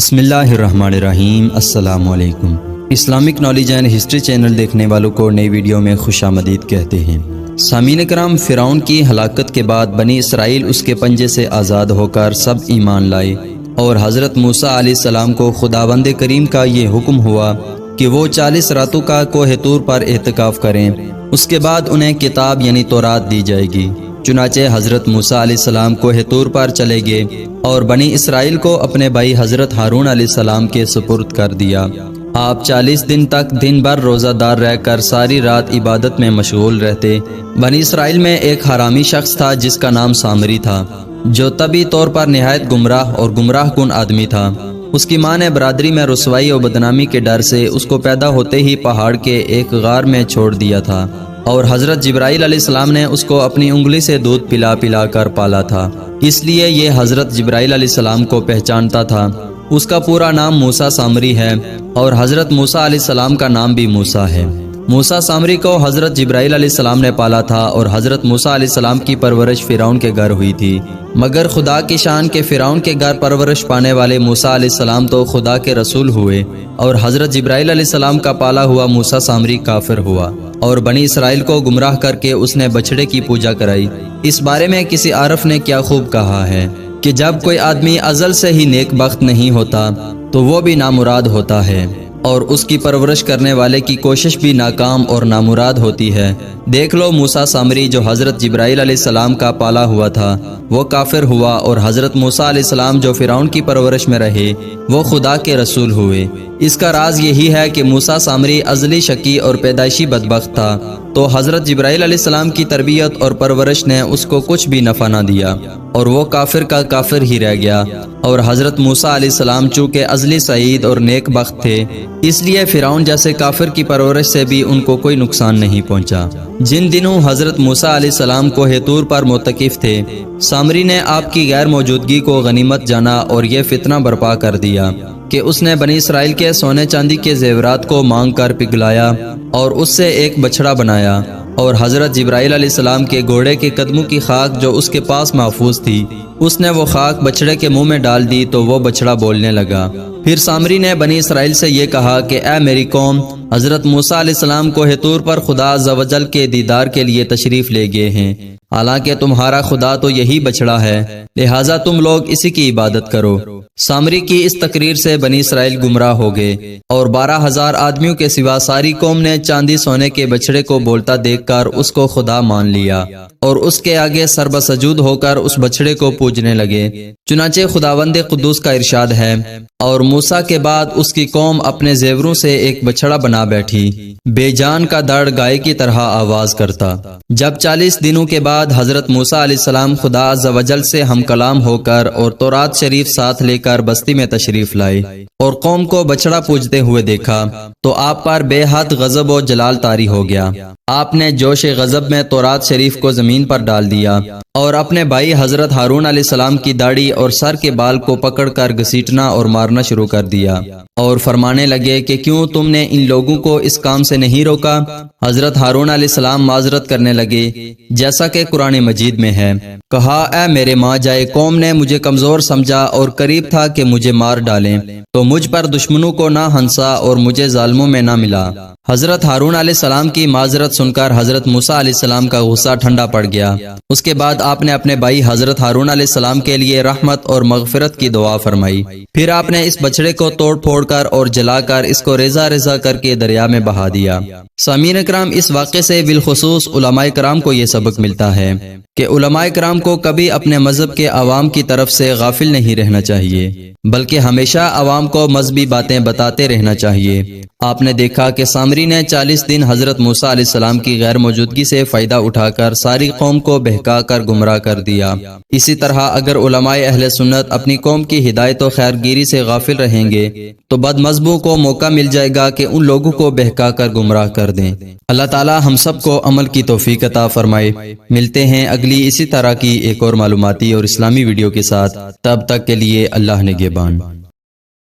بسم اللہ الرحمن الرحیم۔ السلام علیکم۔ Islamic knowledge and history channel دیکھنے والوں کو نئی ویڈیو میں خوش آمدید کہتے ہیں۔ سامعین کرام، فرعون کی ہلاکت کے بعد بنی اسرائیل اس کے پنجے سے آزاد ہو کر سب ایمان لائے، اور حضرت موسیٰ علیہ السلام کو خداوند کریم کا یہ حکم ہوا کہ وہ 40 راتوں کا کوہ طور پر اعتکاف کریں، اس کے بعد انہیں کتاب یعنی تورات دی جائے گی۔ چنانچہ حضرت موسیٰ علیہ السلام کوہ طور پر چلے گئے اور بنی اسرائیل کو اپنے بھائی حضرت ہارون علیہ السلام کے سپرد کر دیا۔ آپ 40 دن تک دن بھر روزہ دار رہ کر ساری رات عبادت میں مشغول رہتے۔ بنی اسرائیل میں ایک حرامی شخص تھا جس کا نام سامری تھا، جو طبعی طور پر نہایت گمراہ اور گمراہ کن آدمی تھا۔ اس کی ماں نے برادری میں رسوائی اور بدنامی کے ڈر سے اس کو پیدا ہوتے ہی پہاڑ کے ایک غار میں چھوڑ دیا تھا، اور حضرت جبرائیل علیہ السلام نے اس کو اپنی انگلی سے دودھ پلا پلا کر پالا تھا، اس لیے یہ حضرت جبرائیل علیہ السلام کو پہچانتا تھا۔ اس کا پورا نام موسیٰ سامری ہے، اور حضرت موسیٰ علیہ السلام کا نام بھی موسیٰ ہے۔ موسیٰ سامری کو حضرت جبرائیل علیہ السلام نے پالا تھا، اور حضرت موسیٰ علیہ السلام کی پرورش فرعون کے گھر ہوئی تھی۔ مگر خدا کی شان کے فرعون کے گھر پرورش پانے والے موسیٰ علیہ السلام تو خدا کے رسول ہوئے، اور حضرت جبرائیل علیہ السلام کا پالا ہوا موسیٰ سامری کافر ہوا، اور بنی اسرائیل کو گمراہ کر کے اس نے بچڑے کی پوجا کرائی۔ اس بارے میں کسی عارف نے کیا خوب کہا ہے کہ جب کوئی آدمی ازل سے ہی نیک بخت نہیں ہوتا تو وہ بھی نامراد ہوتا ہے، اور اس کی پرورش کرنے والے کی کوشش بھی ناکام اور نامراد ہوتی ہے۔ دیکھ لو، موسیٰ سامری جو حضرت جبرائیل علیہ السلام کا پالا ہوا تھا وہ کافر ہوا، اور حضرت موسیٰ علیہ السلام جو فرعون کی پرورش میں رہے وہ خدا کے رسول ہوئے۔ اس کا راز یہی ہے کہ موسیٰ سامری ازلی شقی اور پیدائشی بدبخت تھا، تو حضرت جبرائیل علیہ السلام کی تربیت اور پرورش نے اس کو کچھ بھی نفع نہ دیا، اور وہ کافر کا کافر ہی رہ گیا۔ اور حضرت موسیٰ علیہ السلام چونکہ ازلی سعید اور نیک بخت تھے، اس لیے فرعون جیسے کافر کی پرورش سے بھی ان کو کوئی نقصان نہیں پہنچا۔ جن دنوں حضرت موسیٰ علیہ السلام کوہ طور پر معتکف تھے، سامری نے آپ کی غیر موجودگی کو غنیمت جانا اور یہ فتنہ برپا کر دیا کہ اس نے بنی اسرائیل کے سونے چاندی کے زیورات کو مانگ کر پگھلایا اور اس سے ایک بچڑا بنایا، اور حضرت جبرائیل علیہ السلام کے گھوڑے کے قدموں کی خاک جو اس کے پاس محفوظ تھی، اس نے وہ خاک بچڑے کے منہ میں ڈال دی تو وہ بچڑا بولنے لگا۔ پھر سامری نے بنی اسرائیل سے یہ کہا کہ اے میری قوم، حضرت موسیٰ علیہ السلام کوہ طور پر خدا عز و جل کے دیدار کے لیے تشریف لے گئے ہیں، حالانکہ تمہارا خدا تو یہی بچڑا ہے، لہٰذا تم لوگ اسی کی عبادت کرو۔ سامری کی اس تقریر سے بنی اسرائیل گمراہ ہو گئے، اور 12,000 آدمیوں کے سوا ساری قوم نے چاندی سونے کے بچڑے کو بولتا دیکھ کر اس کو خدا مان لیا، اور اس کے آگے سر بسجود ہو کر اس بچڑے کو پوجنے لگے۔ چنانچہ خداوند قدوس کا ارشاد ہے، اور موسیٰ کے بعد اس کی قوم اپنے زیوروں سے ایک بچڑا بنا بیٹھی، بے جان کا دڑ گائے کی طرح آواز کرتا۔ جب 40 دنوں کے بعد حضرت موسیٰ علیہ السلام خدا عز و جل سے ہم کلام ہو کر اور تورات شریف ساتھ لے کر بستی میں تشریف لائے، اور قوم کو بچڑا پوجتے ہوئے دیکھا تو آپ پر بے حد غضب و جلال طاری ہو گیا۔ آپ نے جوش غضب میں تورات شریف کو زمین پر ڈال دیا، اور اپنے بھائی حضرت ہارون علیہ السلام کی داڑھی اور سر کے بال کو پکڑ کر گھسیٹنا اور مارنا شروع کر دیا، اور فرمانے لگے کہ کیوں تم نے ان لوگوں کو اس کام سے نہیں روکا؟ حضرت ہارون علیہ السلام معذرت کرنے لگے، جیسا کہ قرآن مجید میں ہے، کہا اے میرے ماں جائے قوم نے مجھے کمزور سمجھا اور قریب تھا کہ مجھے مار ڈالیں، تو مجھ پر دشمنوں کو نہ ہنسا اور مجھے ظالموں میں نہ ملا۔ حضرت ہارون علیہ السلام کی معذرت سن کر حضرت موسیٰ علیہ السلام کا غصہ ٹھنڈا پڑ گیا۔ اس کے بعد آپ نے اپنے بھائی حضرت ہارون علیہ السلام کے لیے رحمت اور مغفرت کی دعا فرمائی۔ پھر آپ نے اس بچڑے کو توڑ پھوڑ کر اور جلا کر اس کو ریزہ ریزہ کر کے دریا میں بہا دیا۔ سامعین کرام، اس واقعے سے بالخصوص علماء کرام کو یہ سبق ملتا ہے کہ علماء کرام کو کبھی اپنے مذہب کے عوام کی طرف سے غافل نہیں رہنا چاہیے، بلکہ ہمیشہ عوام کو مذہبی باتیں بتاتے رہنا چاہیے۔ آپ نے دیکھا کہ سامری نے 40 دن حضرت موسیٰ علیہ السلام کی غیر موجودگی سے فائدہ اٹھا کر ساری قوم کو بہکا کر گمراہ کر دیا۔ اسی طرح اگر علماء اہل سنت اپنی قوم کی ہدایت و خیرگیری سے غافل رہیں گے تو بد مذہبوں کو موقع مل جائے گا کہ ان لوگوں کو بہکا کر گمراہ کر دیں۔ اللہ تعالی ہم سب کو عمل کی توفیق عطا فرمائے۔ ملتے ہیں اگلی اسی طرح کی ایک اور معلوماتی اور اسلامی ویڈیو کے ساتھ، تب تک کے لیے اللہ نگہبان۔